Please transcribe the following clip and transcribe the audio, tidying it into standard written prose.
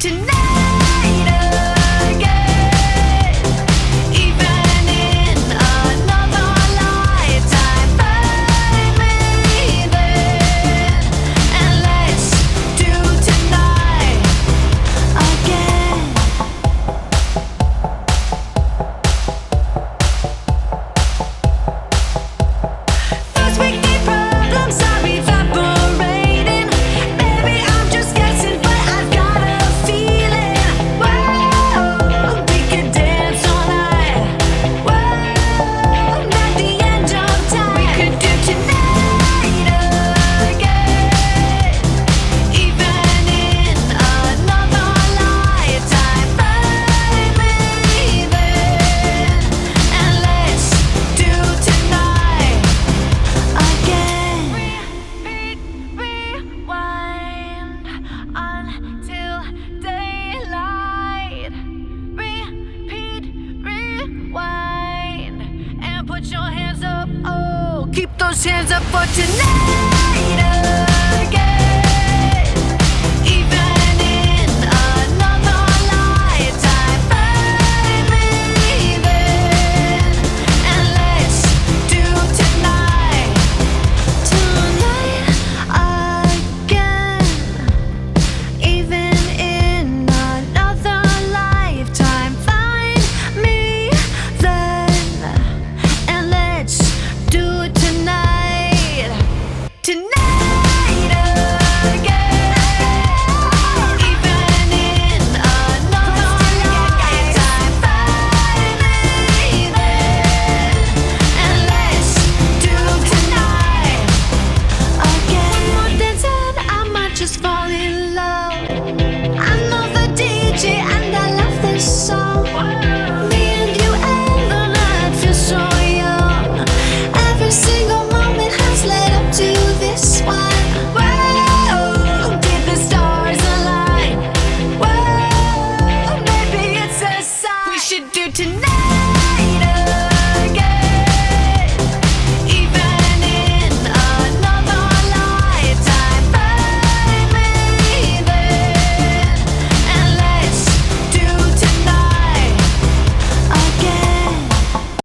tonight again. Even in another lifetime, find me then, and let's do tonight again. First we need problems are evaporating. Maybe I'm just guessing, but I've got a feeling. Whoa, we could dance all night. Whoa, not the end of time. We could do tonight again. Even in another lifetime, find me then, and let's do tonight again. Repeat, rewind until daylight. Repeat, rewind, and put your hands up. Oh, keep those hands up for tonight.